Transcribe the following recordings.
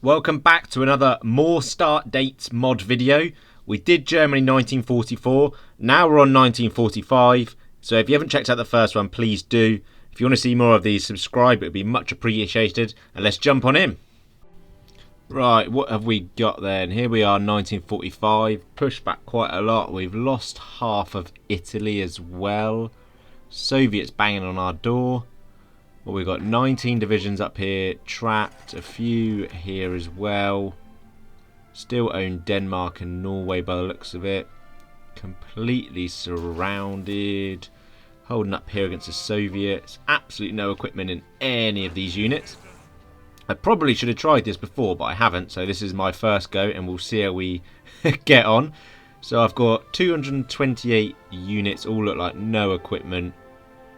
Welcome back to another More Start Dates mod video. We did Germany 1944, now we're on 1945, so if you haven't checked out the first one, please do. If you want to see more of these, subscribe, it would be much appreciated, and let's jump on in. Right, what have we got then? Here we are, 1945, pushed back quite a lot. We've lost half of Italy as well. Soviets banging on our door. Well, we've got 19 divisions up here, trapped, a few here as well. Still own Denmark and Norway by the looks of it. Completely surrounded. Holding up here against the Soviets. Absolutely no equipment in any of these units. I probably should have tried this before, but I haven't, so this is my first go and we'll see how we get on. So I've got 228 units, all look like no equipment.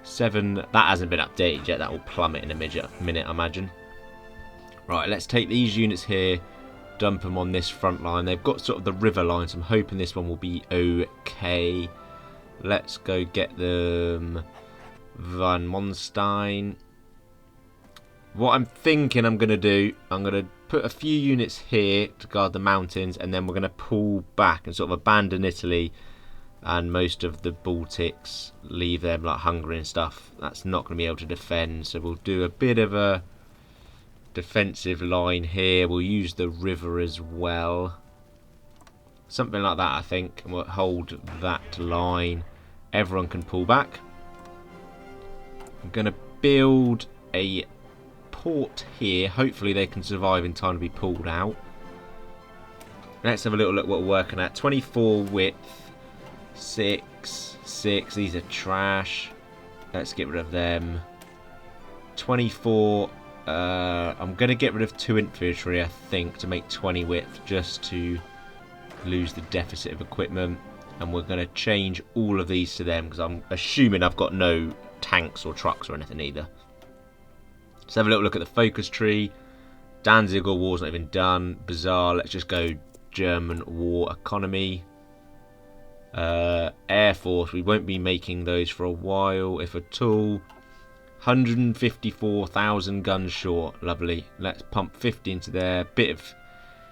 7, that hasn't been updated yet, that will plummet in a minute I imagine. Right, let's take these units here, dump them on this front line. They've got sort of the river line, so I'm hoping this one will be okay. Let's go get them Van Monstein. What I'm thinking I'm going to do, I'm going to put a few units here to guard the mountains, and then we're going to pull back and sort of abandon Italy and most of the Baltics, leave them like Hungary and stuff. That's not going to be able to defend, so we'll do a bit of a defensive line here. We'll use the river as well, something like that I think, and we'll hold that line. Everyone can pull back. I'm going to build a port here. Hopefully they can survive in time to be pulled out. Let's have a little look what we're working at. 24 width, 6, 6, these are trash. Let's get rid of them. 24, I'm going to get rid of 2 infantry I think to make 20 width, just to lose the deficit of equipment. And we're going to change all of these to them, because I'm assuming I've got no tanks or trucks or anything either. Let's have a little look at the focus tree. Danzig War's not even done. Bizarre. Let's just go German war economy. Air Force, we won't be making those for a while, if at all. 154,000 guns short. Lovely. Let's pump 50 into there. Bit of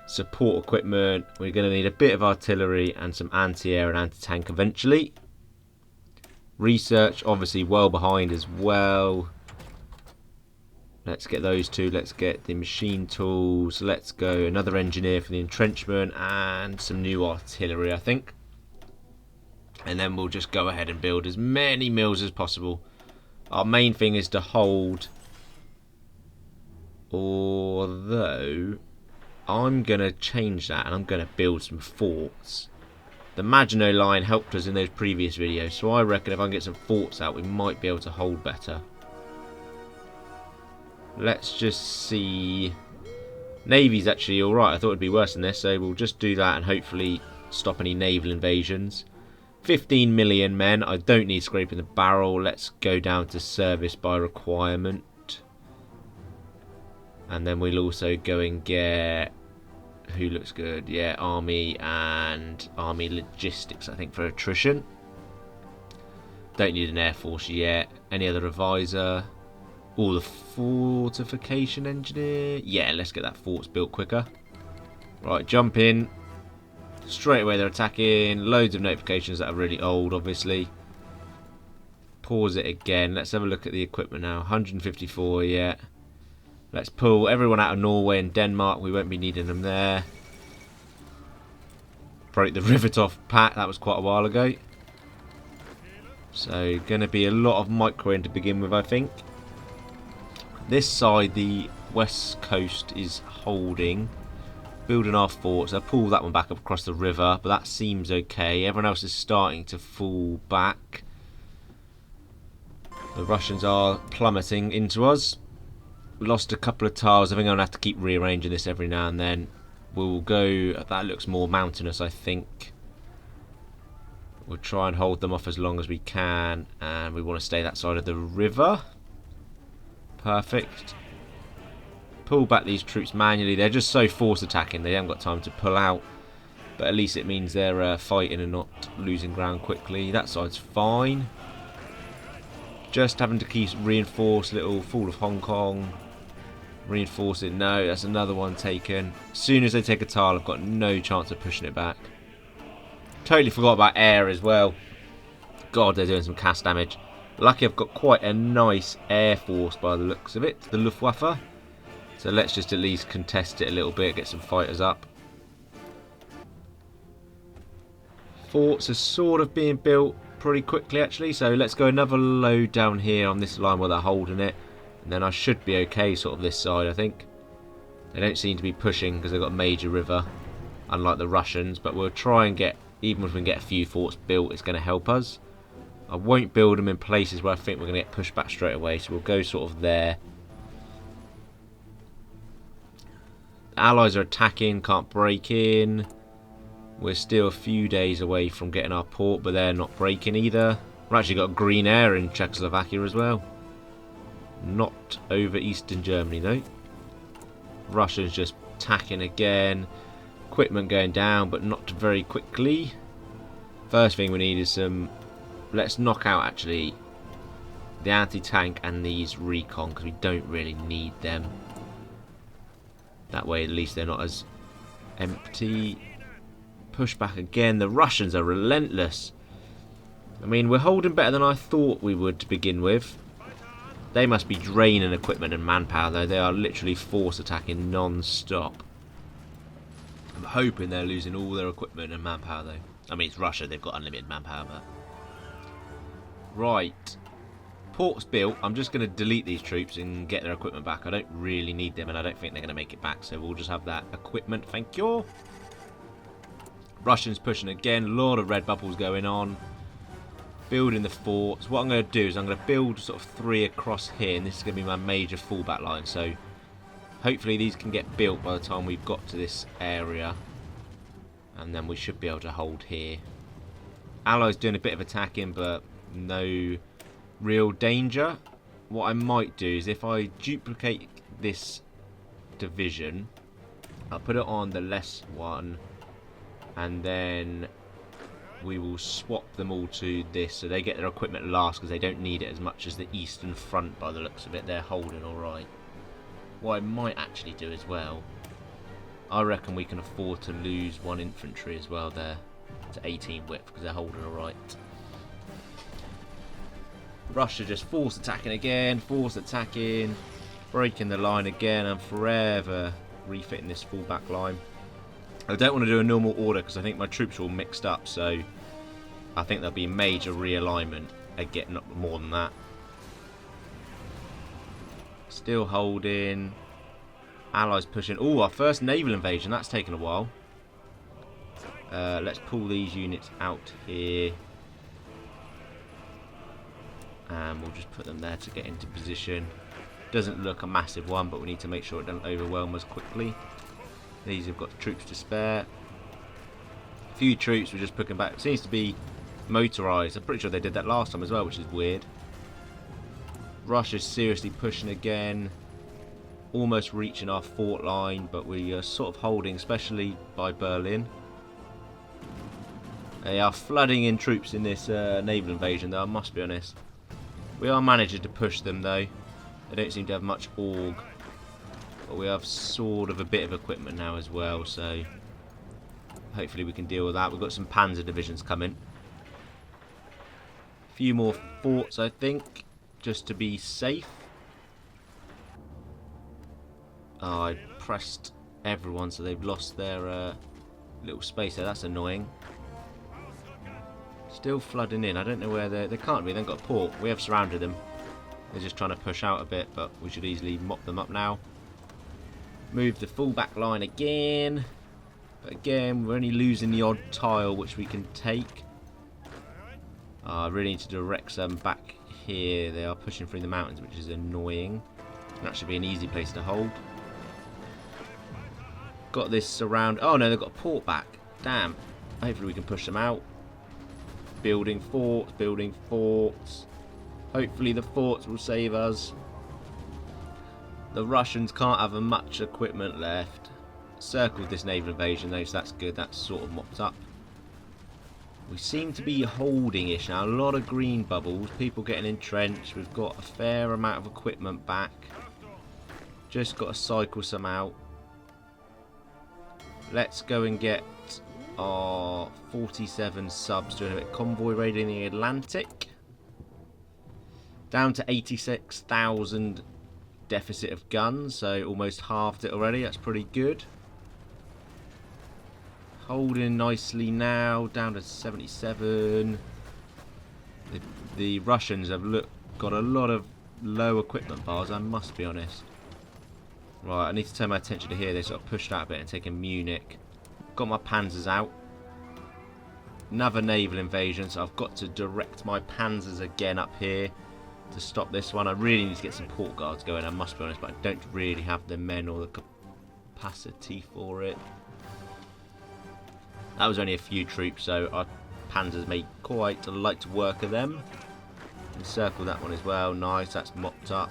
support equipment. We're going to need a bit of artillery and some anti-air and anti-tank eventually. Research, obviously well behind as well. Let's get those two. Let's get the machine tools. Let's go another engineer for the entrenchment and some new artillery I think. And then we'll just go ahead and build as many mills as possible. Our main thing is to hold. Although, I'm going to change that and I'm going to build some forts. The Maginot Line helped us in those previous videos, so I reckon if I can get some forts out, we might be able to hold better. Let's just see. Navy's actually alright. I thought it'd be worse than this, so we'll just do that and hopefully stop any naval invasions. 15 million men. I don't need scraping the barrel. Let's go down to service by requirement. And then we'll also go and get... who looks good? Yeah, army and army logistics, I think, for attrition. Don't need an air force yet. Any other advisor? All the fortification engineer. Yeah, let's get that forts built quicker. Right, jump in. Straight away they're attacking. Loads of notifications that are really old, obviously. Pause it again. Let's have a look at the equipment now. 154, yeah. Let's pull everyone out of Norway and Denmark. We won't be needing them there. Broke the Rivetov pack. That was quite a while ago. So, going to be a lot of micro to begin with, I think. This side, the west coast is holding. Building our forts. I'll pull that one back up across the river, but that seems okay. Everyone else is starting to fall back. The Russians are plummeting into us. We lost a couple of tiles. I think I'm going to have to keep rearranging this every now and then. We'll go... that looks more mountainous, I think. We'll try and hold them off as long as we can. And we want to stay that side of the river. Perfect. Pull back these troops manually. They're just so force attacking. They haven't got time to pull out. But at least it means they're fighting and not losing ground quickly. That side's fine. Just having to keep reinforce little fall of Hong Kong. Reinforce it. No, that's another one taken. As soon as they take a tile, I've got no chance of pushing it back. Totally forgot about air as well. God, they're doing some cast damage. Lucky I've got quite a nice air force by the looks of it, the Luftwaffe. So let's just at least contest it a little bit, get some fighters up. Forts are sort of being built pretty quickly actually, so let's go another load down here on this line where they're holding it. And then I should be okay sort of this side, I think. They don't seem to be pushing because they've got a major river, unlike the Russians. But we'll try and get, even if we can get a few forts built, it's going to help us. I won't build them in places where I think we're going to get pushed back straight away. So we'll go sort of there. The Allies are attacking, can't break in. We're still a few days away from getting our port, but they're not breaking either. We've actually got green air in Czechoslovakia as well. Not over Eastern Germany though. Russians just attacking again. Equipment going down, but not very quickly. First thing we need is some... Let's knock out actually the anti-tank and these recon, because we don't really need them. That way at least they're not as empty. Push back again. The Russians are relentless. I mean, we're holding better than I thought we would to begin with. They must be draining equipment and manpower though. They are literally force attacking non-stop. I'm hoping they're losing all their equipment and manpower though. I mean, it's Russia, they've got unlimited manpower, but... Right. Port's built. I'm just going to delete these troops and get their equipment back. I don't really need them and I don't think they're going to make it back, so we'll just have that equipment. Thank you. Russians pushing again. A lot of red bubbles going on. Building the forts. What I'm going to do is I'm going to build sort of 3 across here, and this is going to be my major fallback line. So hopefully these can get built by the time we've got to this area, and then we should be able to hold here. Allies doing a bit of attacking, but no real danger. What I might do is if I duplicate this division, I'll put it on the less one, and then we will swap them all to this so they get their equipment last, because they don't need it as much as the Eastern Front by the looks of it. They're holding alright. What I might actually do as well, I reckon we can afford to lose 1 infantry as well there to 18 width, because they're holding alright. Russia just force attacking again, force attacking, breaking the line again, and forever refitting this fullback line. I don't want to do a normal order because I think my troops are all mixed up, so I think there'll be major realignment and getting up more than that. Still holding. Allies pushing. Oh, our first naval invasion. That's taken a while. Let's pull these units out here. And we'll just put them there to get into position. Doesn't look a massive one, but we need to make sure it doesn't overwhelm us quickly. These have got troops to spare. A few troops we're just putting back. It seems to be motorised. I'm pretty sure they did that last time as well, which is weird. Russia's seriously pushing again. Almost reaching our fort line, but we are sort of holding, especially by Berlin. They are flooding in troops in this naval invasion, though, I must be honest. We are managing to push them, though. They don't seem to have much org. But we have sort of a bit of equipment now as well, so hopefully we can deal with that. We've got some panzer divisions coming. A few more forts, I think, just to be safe. Oh, I pressed everyone, so they've lost their little space there. That's annoying. Still flooding in. I don't know where they can't be. They've got a port. We have surrounded them. They're just trying to push out a bit, but we should easily mop them up now. Move the full-back line again. But again, we're only losing the odd tile which we can take. I really need to direct them back here. They are pushing through the mountains, which is annoying. And that should be an easy place to hold. Got this surround. Oh no, they've got a port back. Damn. Hopefully we can push them out. Building forts, building forts. Hopefully the forts will save us. The Russians can't have much equipment left. Circled this naval invasion though, so that's good. That's sort of mopped up. We seem to be holding-ish now. A lot of green bubbles. People getting entrenched. We've got a fair amount of equipment back. Just got to cycle some out. Let's go and get our 47 subs doing a bit of convoy raiding the Atlantic. Down to 86,000 deficit of guns, so almost halved it already. That's pretty good. Holding nicely now, down to 77. The Russians have got a lot of low equipment bars, I must be honest. Right, I need to turn my attention to here. They sort of pushed out a bit and taken Munich. Got my panzers out. Another naval invasion, so I've got to direct my panzers again up here to stop this one. I really need to get some port guards going, I must be honest, but I don't really have the men or the capacity for it. That was only a few troops, so our panzers made quite a light work of them. Encircle that one as well. Nice, that's mopped up.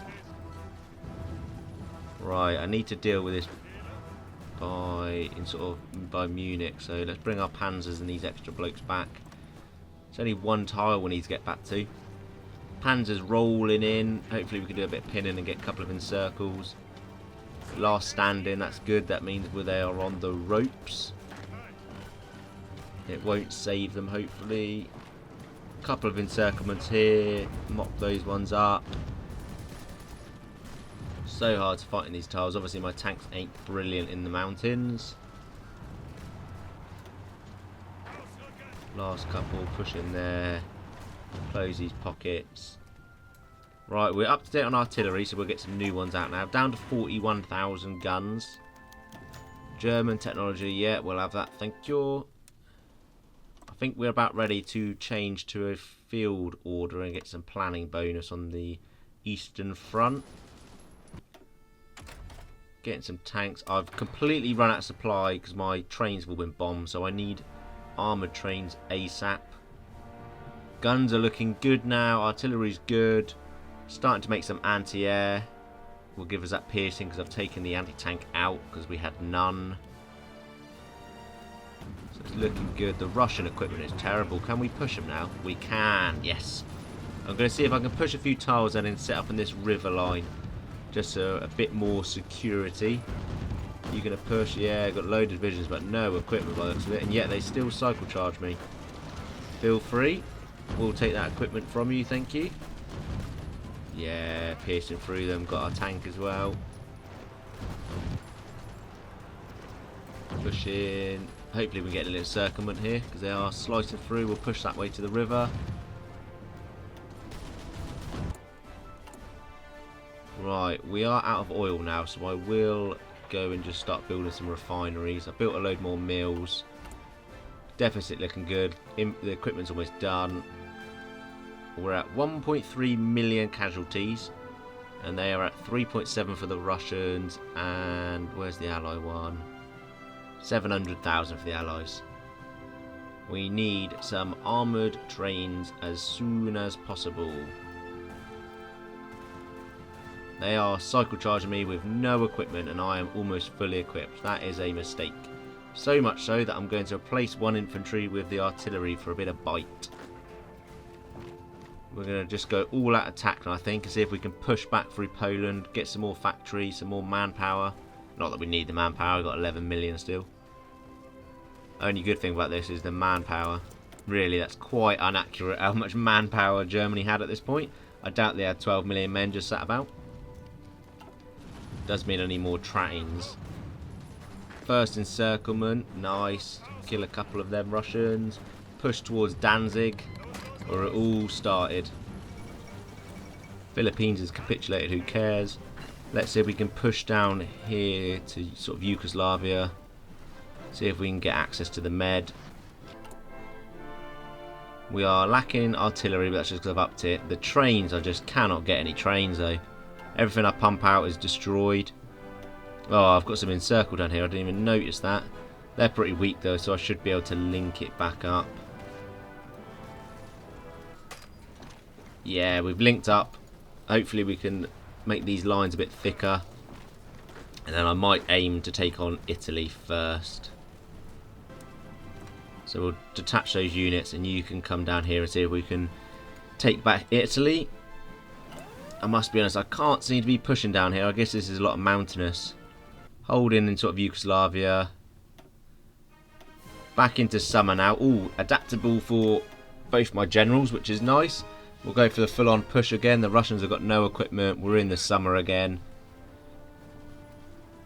Right, I need to deal with this by Munich, so let's bring our panzers and these extra blokes back. It's only one tile we need to get back to. Panzers rolling in. Hopefully we can do a bit of pinning and get a couple of encircles. Last standing, that's good. That means they are on the ropes. It won't save them, hopefully. A couple of encirclements here. Mop those ones up. So hard to fight in these tiles. Obviously my tanks ain't brilliant in the mountains. Last couple, push in there. Close these pockets. Right, we're up to date on artillery, so we'll get some new ones out now. Down to 41,000 guns. German technology, yeah, we'll have that, thank you. I think we're about ready to change to a field order and get some planning bonus on the Eastern Front. Getting some tanks. I've completely run out of supply because my trains have all been bombed, so I need armoured trains ASAP. Guns are looking good now. Artillery's good. Starting to make some anti-air. Will give us that piercing because I've taken the anti-tank out because we had none. So it's looking good. The Russian equipment is terrible. Can we push them now? We can. Yes. I'm going to see if I can push a few tiles and then set up in this river line. Just a bit more security. You're going to push. Yeah, got loaded divisions but no equipment by the looks of it. And yet they still cycle charge me. Feel free. We'll take that equipment from you, thank you. Yeah, piercing through them. Got our tank as well. Push in. Hopefully we get a little circlement here because they are slicing through. We'll push that way to the river. Right, we are out of oil now, so I will go and just start building some refineries. I built a load more mills. Deficit looking good. The equipment's almost done. We're at 1.3 million casualties, and they are at 3.7 for the Russians. And where's the ally one? 700,000 for the allies. We need some armoured trains as soon as possible. They are cycle charging me with no equipment, and I am almost fully equipped. That is a mistake. So much so that I'm going to replace one infantry with the artillery for a bit of bite. We're going to just go all out attack now, I think, and see if we can push back through Poland, get some more factories, some more manpower. Not that we need the manpower, we've got 11 million still. Only good thing about this is the manpower. Really, that's quite inaccurate how much manpower Germany had at this point. I doubt they had 12 million men just sat about. Does mean I need more trains. First encirclement, nice. Kill a couple of them Russians. Push towards Danzig, where it all started. Philippines has capitulated, who cares? Let's see if we can push down here to sort of Yugoslavia. See if we can get access to the Med. We are lacking artillery, but that's just because I've upped it. The trains, I just cannot get any trains though. Everything I pump out is destroyed. Oh, I've got some encircled down here. I didn't even notice that. They're pretty weak though, so I should be able to link it back up. Yeah, we've linked up. Hopefully we can make these lines a bit thicker. And then I might aim to take on Italy first. So we'll detach those units and you can come down here and see if we can take back Italy. I must be honest, I can't seem to be pushing down here. I guess this is a lot of mountainous. Holding in sort of Yugoslavia. Back into summer now. Ooh, adaptable for both my generals, which is nice. We'll go for the full-on push again. The Russians have got no equipment. We're in the summer again.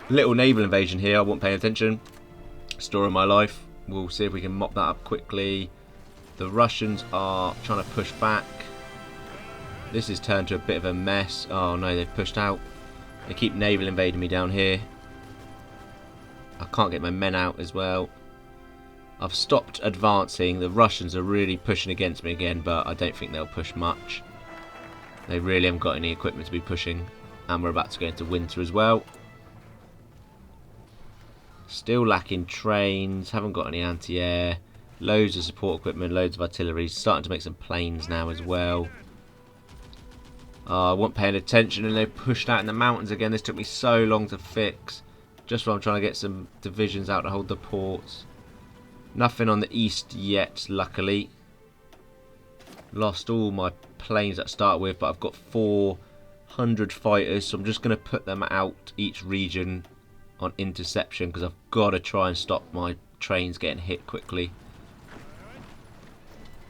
Little naval invasion here. I wasn't paying attention. Story of my life. We'll see if we can mop that up quickly. The Russians are trying to push back. This has turned to a bit of a mess. Oh no, they've pushed out. They keep naval invading me down here. I can't get my men out as well. I've stopped advancing. The Russians are really pushing against me again, but I don't think they'll push much. They really haven't got any equipment to be pushing. And we're about to go into winter as well. Still lacking trains. Haven't got any anti-air. Loads of support equipment. Loads of artillery. Starting to make some planes now as well. I wasn't paying attention and they pushed out in the mountains again. This took me so long to fix. Just while I'm trying to get some divisions out to hold the ports. Nothing on the east yet, luckily. Lost all my planes that I start with, but I've got 400 fighters, so I'm just going to put them out each region on interception because I've got to try and stop my trains getting hit quickly.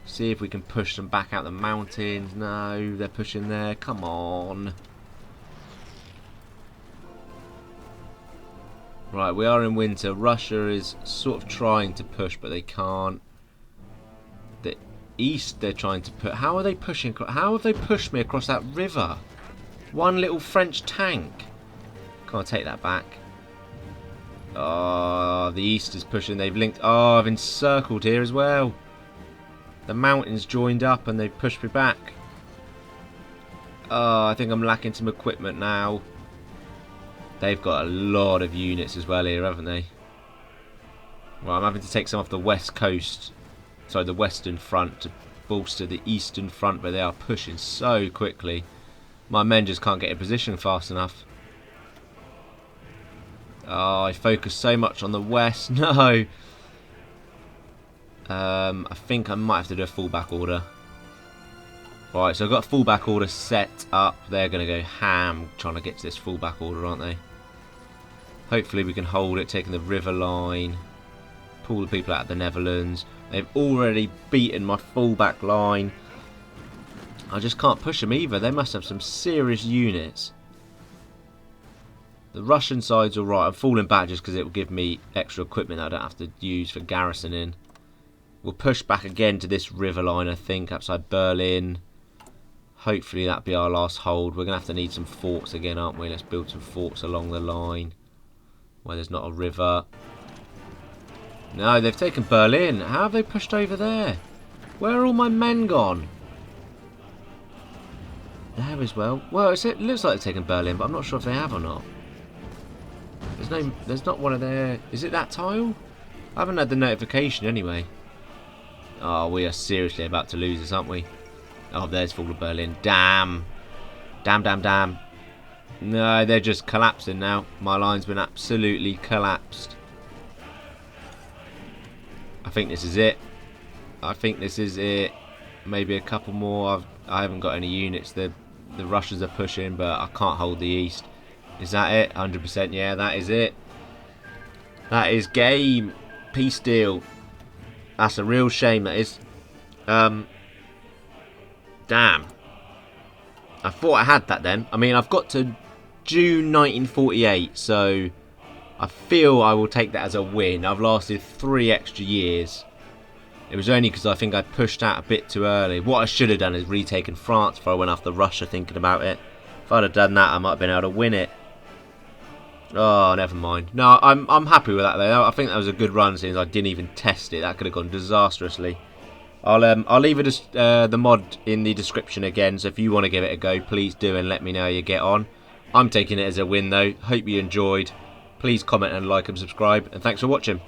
See if we can push them back out the mountains. No, they're pushing there. Come on. Right, we are in winter. Russia is sort of trying to push, but they can't. The east, they're trying to put. How are they pushing? How have they pushed me across that river? One little French tank. Can't take that back. Oh, the east is pushing. They've linked. Oh, I've encircled here as well. The mountains joined up and they've pushed me back. Oh, I think I'm lacking some equipment now. They've got a lot of units as well here, haven't they? Well, I'm having to take some off the west coast. Sorry, the western front to bolster the eastern front, but they are pushing so quickly. My men just can't get in position fast enough. Oh, I focused so much on the west. No. I think I might have to do a fullback order. Right, so I've got a fullback order set up. They're going to go ham trying to get to this fullback order, aren't they? Hopefully we can hold it, taking the river line. Pull the people out of the Netherlands. They've already beaten my fullback line. I just can't push them either. They must have some serious units. The Russian side's alright. I'm falling back just because it will give me extra equipment that I don't have to use for garrisoning. We'll push back again to this river line, I think, outside Berlin. Hopefully that'll be our last hold. We're going to have to need some forts again, aren't we? Let's build some forts along the line where there's not a river. No, they've taken Berlin. How have they pushed over there? Where are all my men gone? There as well. Well, it looks like they've taken Berlin, but I'm not sure if they have or not. There's not one of their... Is it that tile? I haven't had the notification anyway. Oh, we are seriously about to lose this, aren't we? Oh, there's Fall of Berlin. Damn. Damn, damn, damn. No, they're just collapsing now. My line's been absolutely collapsed. I think this is it. I think this is it. Maybe a couple more. I haven't got any units. The Russians are pushing, but I can't hold the east. Is that it? 100%. Yeah, that is it. That is game. Peace deal. That's a real shame, that is. Damn. I thought I had that then. I mean, I've got to June 1948, so I feel I will take that as a win. I've lasted 3 extra years. It was only because I think I pushed out a bit too early. What I should have done is retaken France before I went after Russia, thinking about it. If I'd have done that, I might have been able to win it. Oh, never mind. No, I'm happy with that though. I think that was a good run since I didn't even test it. That could have gone disastrously. I'll leave the mod in the description again. So if you want to give it a go, please do and let me know how you get on. I'm taking it as a win though. Hope you enjoyed. Please comment and like and subscribe. And thanks for watching.